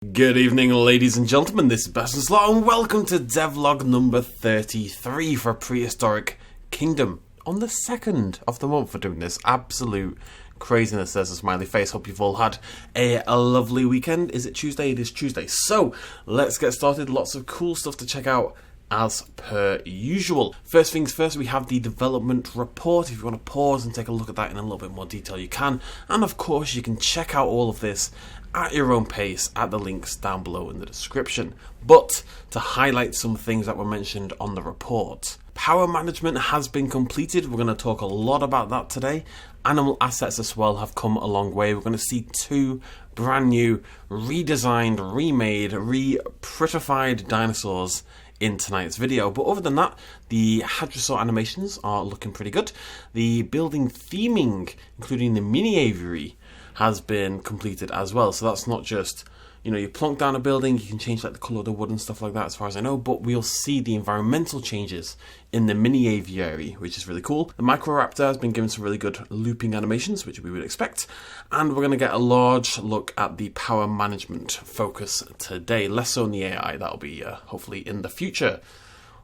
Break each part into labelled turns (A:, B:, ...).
A: Good evening, ladies and gentlemen, this is Best Slot, and welcome to Devlog number 33 for Prehistoric Kingdom. On the 2nd of the month for doing this. Absolute craziness. There's a smiley face. Hope you've all had a lovely weekend. Is it Tuesday? It is Tuesday. So, let's get started. Lots of cool stuff to check out as per usual. First things first, we have the development report. If you want to pause and take a look at that in a little bit more detail, you can. And of course, you can check out all of this at your own pace at the links down below in the description. But to highlight some things that were mentioned on the report, power management has been completed. We're going to talk a lot about that today. Animal assets as well have come a long way. We're going to see two brand new, redesigned, remade, prettified dinosaurs in tonight's video. But other than that, the hadrosaur animations are looking pretty good. The building theming, including the mini aviary, has been completed as well. So that's not just, you plonk down a building, you can change like the colour of the wood and stuff like that as far as I know, but we'll see the environmental changes in the mini aviary, which is really cool. The Microraptor has been given some really good looping animations, which we would expect, and we're going to get a large look at the power management focus today. Less so in the AI, that'll be hopefully in the future.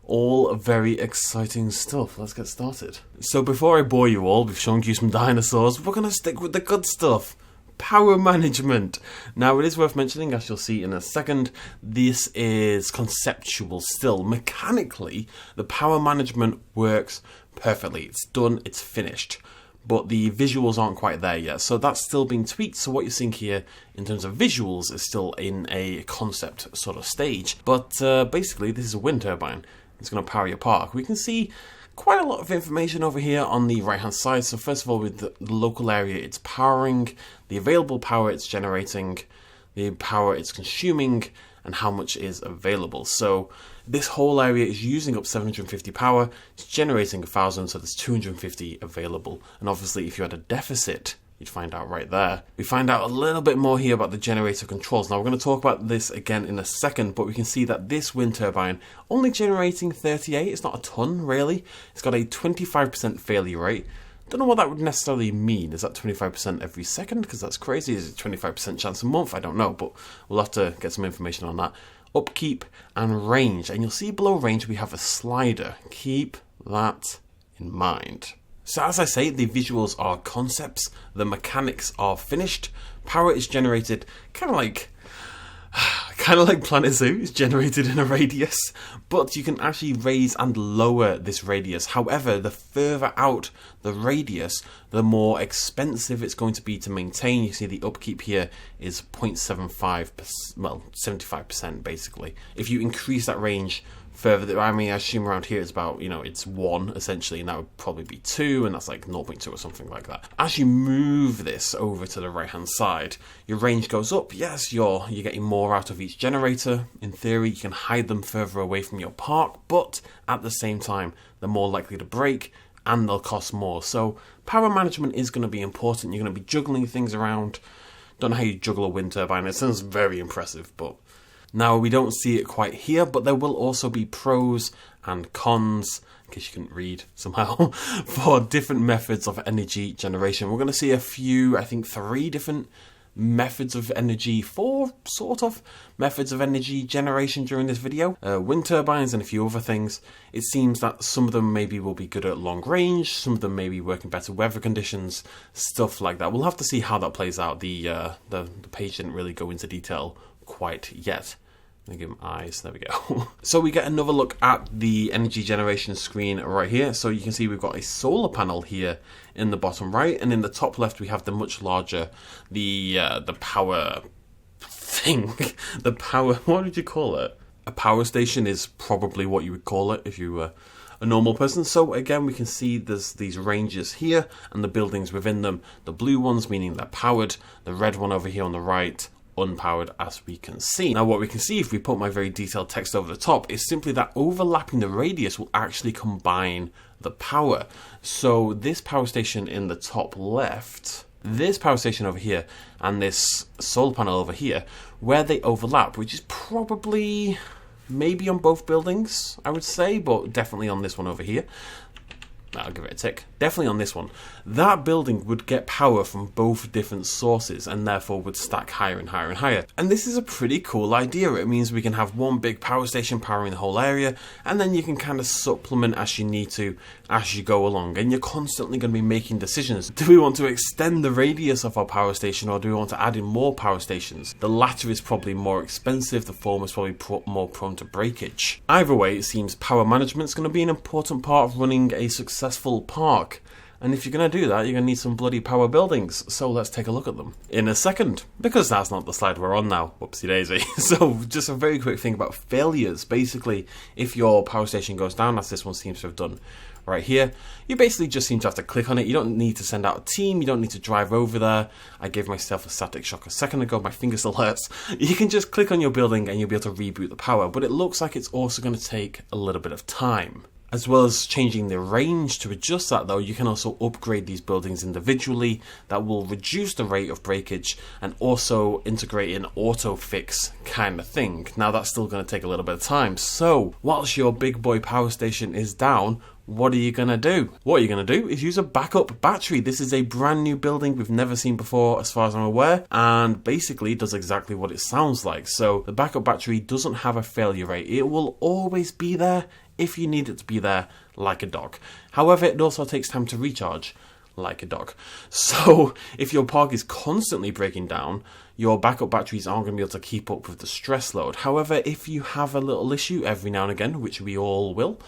A: All very exciting stuff. Let's get started. So before I bore you all with showing you some dinosaurs, we're going to stick with the good stuff. Power management. Now, it is worth mentioning, as you'll see in a second, this is conceptual still. Mechanically, the power management works perfectly. It's done, it's finished. But the visuals aren't quite there yet, so that's still being tweaked. So what you're seeing here in terms of visuals is still in a concept sort of stage. But basically, this is a wind turbine. It's going to power your park. We can see quite a lot of information over here on the right hand side. So first of all, with the local area it's powering, the available power it's generating, the power it's consuming, and how much is available. So this whole area is using up 750 power, it's generating 1000, so there's 250 available. And obviously if you had a deficit, you'd find out right there. We find out a little bit more here about the generator controls. Now we're going to talk about this again in a second, but we can see that this wind turbine only generating 38. It's not a ton really. It's got a 25% failure rate. Don't know what that would necessarily mean. Is that 25% every second? Because that's crazy. Is it 25% chance a month? I don't know, but we'll have to get some information on that. Upkeep and range. And you'll see below range we have a slider. Keep that in mind. So as I say, the visuals are concepts, the mechanics are finished, power is generated kind of like Planet Zoo is generated in a radius, but you can actually raise and lower this radius. However, the further out the radius, the more expensive it's going to be to maintain. You see the upkeep here is 0.75%, well, 75% basically. If you increase that range further, I assume around here it's about, it's 1 essentially, and that would probably be 2, and that's like 0.2 or something like that. As you move this over to the right hand side, your range goes up. Yes, you're getting more out of each generator. In theory, you can hide them further away from your park, but at the same time, they're more likely to break and they'll cost more. So power management is going to be important. You're going to be juggling things around. Don't know how you juggle a wind turbine. It sounds very impressive, but now, we don't see it quite here, but there will also be pros and cons, in case you couldn't read somehow, for different methods of energy generation. We're going to see a few, I think 3 different methods of energy, 4 sort of methods of energy generation during this video. Wind turbines and a few other things. It seems that some of them maybe will be good at long range, some of them may be working better weather conditions, stuff like that. We'll have to see how that plays out. The page didn't really go into detail quite yet. Let me give him eyes. There we go. So we get another look at the energy generation screen right here. So you can see we've got a solar panel here in the bottom right, and in the top left we have the much larger, the power thing. The power, what would you call it? A power station is probably what you would call it if you were a normal person. So again, we can see there's these ranges here and the buildings within them. The blue ones meaning they're powered, the red one over here on the right unpowered, as we can see. Now what we can see if we put my very detailed text over the top is simply that overlapping the radius will actually combine the power. So this power station in the top left, this power station over here, and this solar panel over here, where they overlap, which is probably maybe on both buildings, I would say, but definitely on this one over here. I'll give it a tick. Definitely on this one. That building would get power from both different sources and therefore would stack higher and higher and higher. And this is a pretty cool idea. It means we can have one big power station powering the whole area, and then you can kind of supplement as you need to as you go along. And you're constantly going to be making decisions. Do we want to extend the radius of our power station, or do we want to add in more power stations? The latter is probably more expensive, the former is probably more prone to breakage. Either way, it seems power management is going to be an important part of running a successful park. And if you're going to do that, you're going to need some bloody power buildings. So let's take a look at them in a second, because that's not the slide we're on now. Whoopsie daisy. So just a very quick thing about failures. Basically, if your power station goes down, as this one seems to have done right here, you basically just seem to have to click on it. You don't need to send out a team. You don't need to drive over there. I gave myself a static shock a second ago. My finger still hurts. You can just click on your building and you'll be able to reboot the power. But it looks like it's also going to take a little bit of time. As well as changing the range to adjust that though, you can also upgrade these buildings individually. That will reduce the rate of breakage and also integrate an auto fix kind of thing. Now that's still going to take a little bit of time. So whilst your big boy power station is down, what are you going to do? What you're going to do is use a backup battery. This is a brand new building we've never seen before as far as I'm aware, and basically does exactly what it sounds like. So the backup battery doesn't have a failure rate. It will always be there if you need it to be there, like a dog. However, it also takes time to recharge, like a dog. So if your park is constantly breaking down, your backup batteries aren't going to be able to keep up with the stress load. However, if you have a little issue every now and again, which we all will,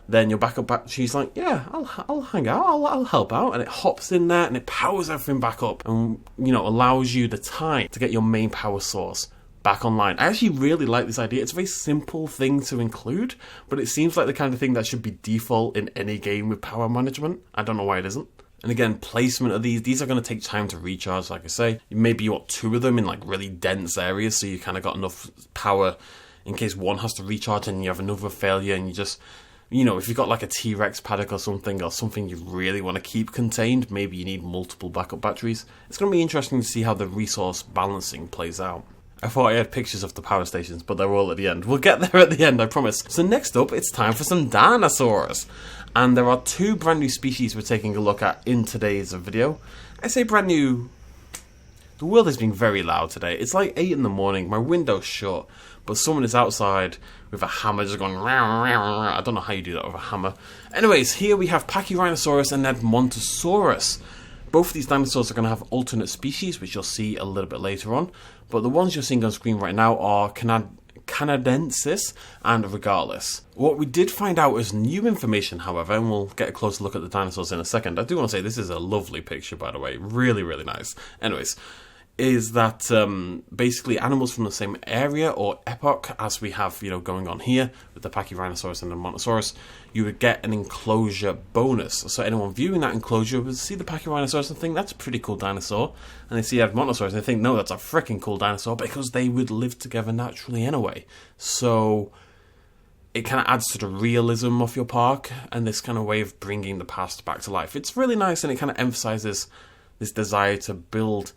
A: then your backup battery's like, yeah, I'll hang out, I'll help out, and it hops in there and it powers everything back up, and allows you the time to get your main power source back online. I actually really like this idea. It's a very simple thing to include, but it seems like the kind of thing that should be default in any game with power management. I don't know why it isn't. And again, placement of these are going to take time to recharge, like I say. Maybe you want 2 of them in like really dense areas, so you kind of got enough power in case one has to recharge and you have another failure, and you just, if you've got like a TRex paddock or something you really want to keep contained, maybe you need multiple backup batteries. It's going to be interesting to see how the resource balancing plays out. I thought I had pictures of the power stations, but they're all at the end. We'll get there at the end, I promise. So next up, it's time for some dinosaurs. And there are 2 brand new species we're taking a look at in today's video. I say brand new. The world is being very loud today. It's like 8 in the morning, my window's shut, but someone is outside with a hammer just going row, row, row. I don't know how you do that with a hammer. Anyways, here we have Pachyrhinosaurus and Edmontosaurus. Both of these dinosaurs are going to have alternate species, which you'll see a little bit later on. But the ones you're seeing on screen right now are Canadensis and Regalis. What we did find out is new information, however, and we'll get a closer look at the dinosaurs in a second. I do want to say this is a lovely picture, by the way. Really, really nice. Anyways, is that basically animals from the same area or epoch as we have, going on here with the Pachyrhinosaurus and the Edmontosaurus, you would get an enclosure bonus. So anyone viewing that enclosure would see the Pachyrhinosaurus and think that's a pretty cool dinosaur, and they see Edmontosaurus and they think, no, that's a freaking cool dinosaur, because they would live together naturally anyway. So it kind of adds to the realism of your park and this kind of way of bringing the past back to life. It's really nice, and it kind of emphasizes this desire to build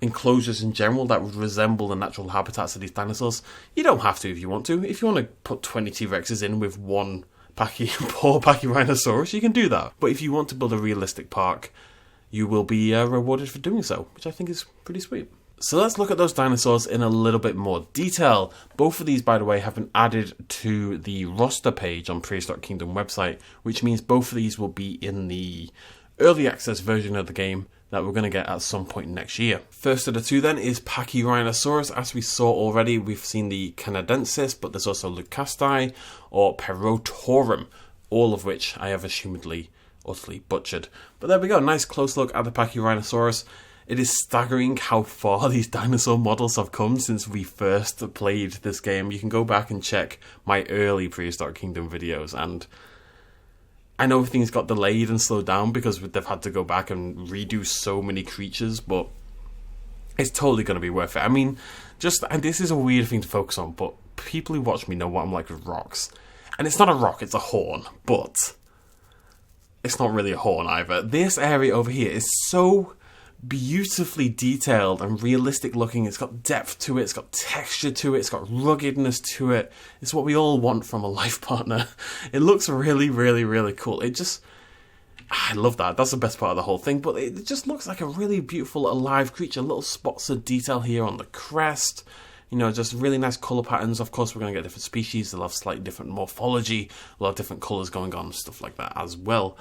A: enclosures in general that would resemble the natural habitats of these dinosaurs. You don't have to if you want to. If you want to put 20 T-Rexes in with one poor Pachyrhinosaurus, you can do that. But if you want to build a realistic park, you will be rewarded for doing so, which I think is pretty sweet. So let's look at those dinosaurs in a little bit more detail. Both of these, by the way, have been added to the roster page on Prehistoric Kingdom website, which means both of these will be in the early access version of the game that we're going to get at some point next year. First of the 2 then is Pachyrhinosaurus. As we saw already, we've seen the Canadensis, but there's also Lucasti or Perotorum, all of which I have assumedly utterly butchered. But there we go, nice close look at the Pachyrhinosaurus. It is staggering how far these dinosaur models have come since we first played this game. You can go back and check my early Prehistoric Kingdom videos, and I know things got delayed and slowed down because they've had to go back and redo so many creatures, but it's totally going to be worth it. I mean, and this is a weird thing to focus on, but people who watch me know what I'm like with rocks. And it's not a rock, it's a horn, but it's not really a horn either. This area over here is so beautifully detailed and realistic looking. It's got depth to it, it's got texture to it, it's got ruggedness to it. It's what we all want from a life partner. It looks really, really, really cool. It just, I love that. That's the best part of the whole thing. But it just looks like a really beautiful, alive creature. Little spots of detail here on the crest. You know, just really nice colour patterns. Of course, we're going to get different species. They'll have slightly different morphology. We'll have different colours going on and stuff like that as well.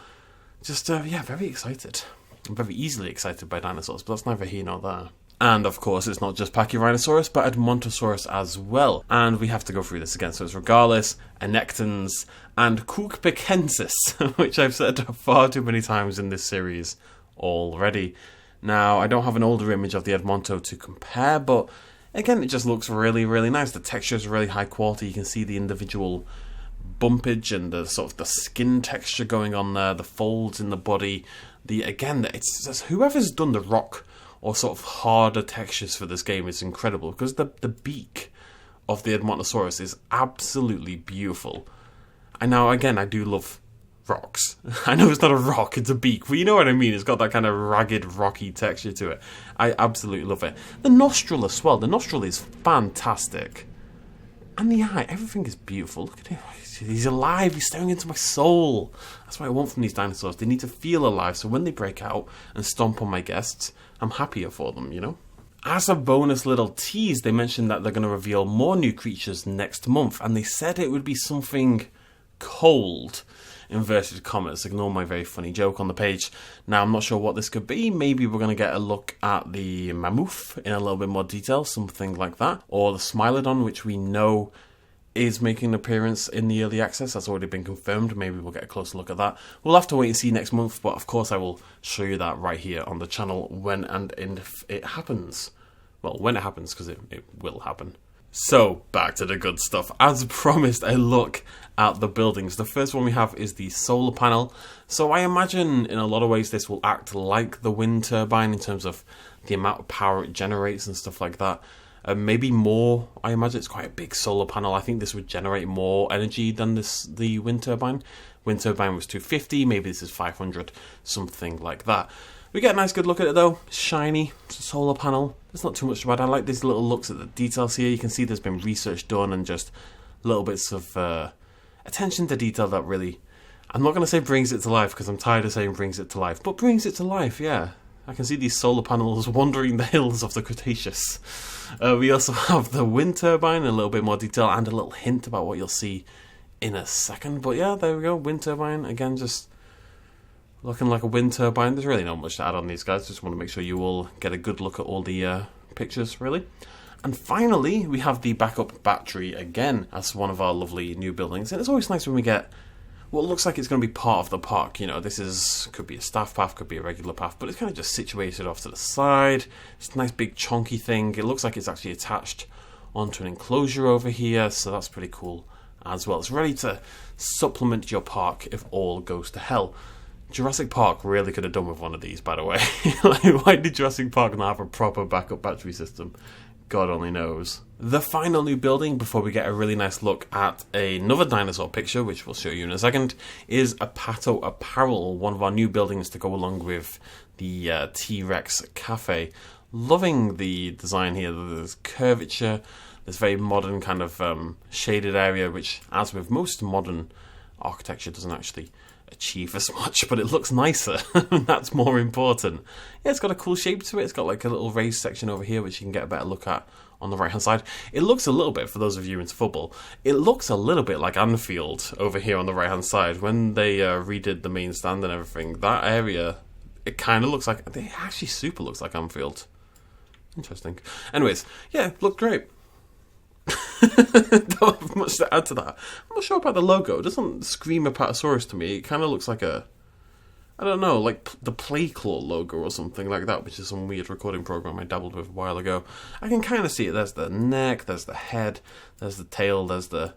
A: Just, yeah, very excited. I'm very easily excited by dinosaurs, but that's neither here nor there. And, of course, it's not just Pachyrhinosaurus, but Edmontosaurus as well. And we have to go through this again. So it's Regalis, Anectons, and Cookpicensis, which I've said far too many times in this series already. Now, I don't have an older image of the Edmonto to compare, but again, it just looks really, really nice. The texture is really high quality. You can see the individual bumpage and the sort of the skin texture going on there, the folds in the body. It's whoever's done the rock or sort of harder textures for this game is incredible, because the beak of the Edmontosaurus is absolutely beautiful. And now, again, I do love rocks. I know it's not a rock, it's a beak, but you know what I mean. It's got that kind of ragged, rocky texture to it. I absolutely love it. The nostril as well. The nostril is fantastic. And the eye, everything is beautiful. Look at him. He's alive. He's staring into my soul. That's what I want from these dinosaurs. They need to feel alive, so when they break out and stomp on my guests, I'm happier for them, you know? As a bonus little tease, they mentioned that they're going to reveal more new creatures next month, and they said it would be something cold. Inverted commas, ignore my very funny joke on the page. Now, I'm not sure what this could be. Maybe we're going to get a look at the mammoth in a little bit more detail, something like that. Or the Smilodon, which we know is making an appearance in the early access. That's already been confirmed. Maybe we'll get a closer look at that. We'll have to wait and see next month, but of course I will show you that right here on the channel when and if it happens. Well, when it happens, because it will happen. So, back to the good stuff. As promised, a look at the buildings. The first one we have is the solar panel. So I imagine in a lot of ways this will act like the wind turbine in terms of the amount of power it generates and stuff like that. Maybe more. I imagine it's quite a big solar panel. I think this would generate more energy than the wind turbine. Wind turbine was 250, maybe this is 500, something like that. We get a nice good look at it though. It's shiny, it's a solar panel. There's not too much about it. I like these little looks at the details here. You can see there's been research done and just little bits of attention to detail that really, I'm not going to say brings it to life, because I'm tired of saying brings it to life, but brings it to life, yeah. I can see these solar panels wandering the hills of the Cretaceous. We also have the wind turbine, a little bit more detail, and a little hint about what you'll see in a second. But yeah, there we go, wind turbine. Again, just looking like a wind turbine. There's really not much to add on these guys. Just want to make sure you all get a good look at all the pictures, really. And finally, we have the backup battery again as one of our lovely new buildings. And it's always nice when we get what looks like it's going to be part of the park. You know, could be a staff path, could be a regular path, but it's kind of just situated off to the side. It's a nice big chonky thing. It looks like it's actually attached onto an enclosure over here, so that's pretty cool as well. It's ready to supplement your park if all goes to hell. Jurassic Park really could have done with one of these, by the way. Like, why did Jurassic Park not have a proper backup battery system? God only knows. The final new building, before we get a really nice look at another dinosaur picture, which we'll show you in a second, is Apato Apparel, one of our new buildings to go along with the TRex Cafe. Loving the design here. There's curvature, there's very modern kind of shaded area, which, as with most modern architecture, doesn't actually achieve as much, but it looks nicer. That's more important. Yeah, it's got a cool shape to it. It's got like a little raised section over here, which you can get a better look at on the right hand side. It looks a little bit, for those of you into football, it looks a little bit like Anfield over here on the right hand side. When they redid the main stand and everything, that area, it kind of looks like, it actually super looks like Anfield. Interesting. Anyways, yeah, looked great. Don't have much to add to that. I'm not sure about the logo. It doesn't scream Apatosaurus to me. It kind of looks like I don't know, like the Playclaw logo or something like that, which is some weird recording program I dabbled with a while ago. I can kind of see it. There's the neck, there's the head, there's the tail, there's the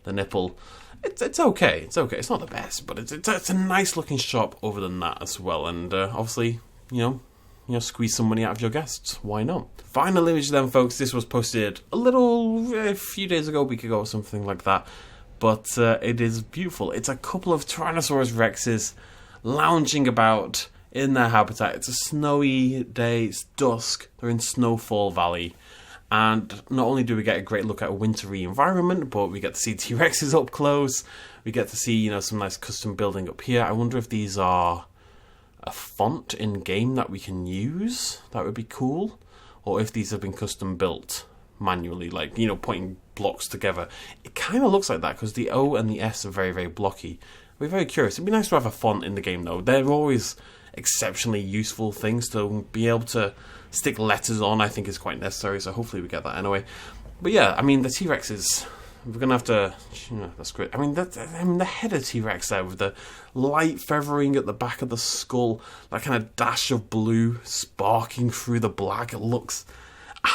A: nipple. It's okay. It's okay. It's not the best, but it's a nice looking shop other than that as well. And obviously, you know, squeeze some money out of your guests. Why not? Final image then, folks. This was posted a few days ago, a week ago, or something like that. But it is beautiful. It's a couple of Tyrannosaurus Rexes lounging about in their habitat. It's a snowy day. It's dusk. They're in Snowfall Valley. And not only do we get a great look at a wintry environment, but we get to see T-Rexes up close. We get to see, some nice custom building up here. I wonder if these are a font in game that we can use. That would be cool. Or if these have been custom built manually, like, you know, putting blocks together. It kind of looks like that because the O and the S are very, very blocky. We're very curious. It'd be nice to have a font in the game, though. They're always exceptionally useful things to be able to stick letters on. I think is quite necessary, so hopefully we get that anyway. But yeah, I mean, the T-Rex is... We're going to have to... You know, that's great. I mean, the head of T-Rex there with the light feathering at the back of the skull, that kind of dash of blue sparking through the black. It looks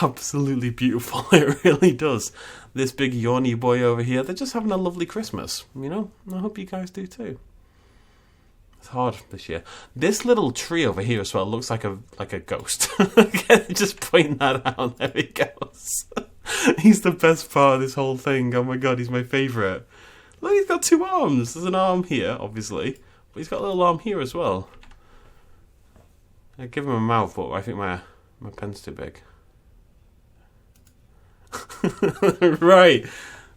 A: absolutely beautiful. It really does. This big yawny boy over here, they're just having a lovely Christmas, you know? I hope you guys do too. It's hard this year. This little tree over here as well looks like a ghost. Just point that out. There he goes. He's the best part of this whole thing. Oh my god, he's my favourite. Look, he's got 2 arms. There's an arm here, obviously, but he's got a little arm here as well. I give him a mouth, but I think my pen's too big. Right.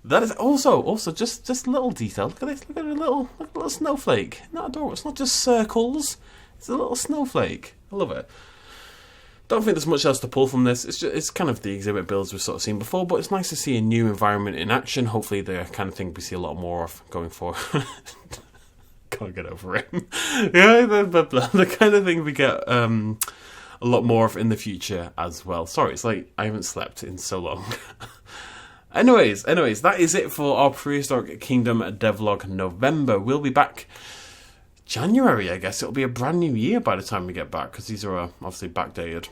A: That is also just a little detail. Look at this. Look at a little snowflake. Not adorable. It's not just circles. It's a little snowflake. I love it. Don't think there's much else to pull from this. It's kind of the exhibit builds we've sort of seen before, but it's nice to see a new environment in action. Hopefully the kind of thing we see a lot more of going forward. Can't get over it. Yeah, the kind of thing we get a lot more of in the future as well. Sorry, it's like I haven't slept in so long. Anyways, that is it for our Prehistoric Kingdom Devlog November. We'll be back January, I guess. It'll be a brand new year by the time we get back, because these are obviously backdated.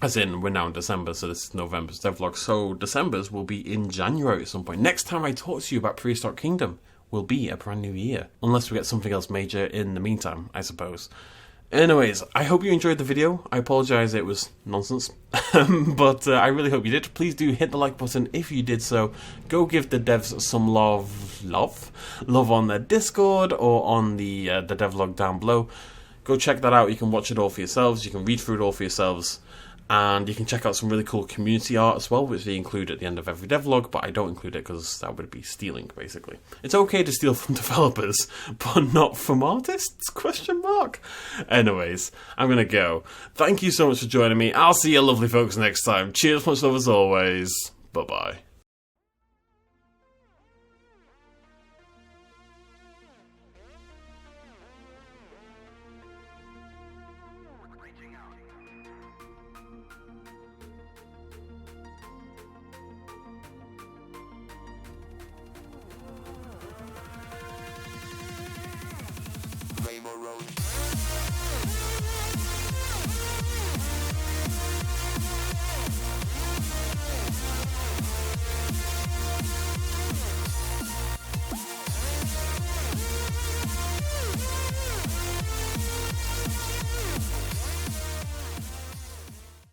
A: As in, we're now in December, so this is November's devlog. So December's will be in January at some point. Next time I talk to you about Prehistoric Kingdom will be a brand new year. Unless we get something else major in the meantime, I suppose. Anyways, I hope you enjoyed the video. I apologise it was nonsense, but I really hope you did. Please do hit the like button if you did so. Go give the devs some love on their Discord or on the devlog down below. Go check that out. You can watch it all for yourselves. You can read through it all for yourselves. And you can check out some really cool community art as well, which they include at the end of every devlog, but I don't include it because that would be stealing, basically. It's okay to steal from developers, but not from artists? ? Anyways, I'm going to go. Thank you so much for joining me. I'll see you lovely folks next time. Cheers, much love as always. Bye-bye.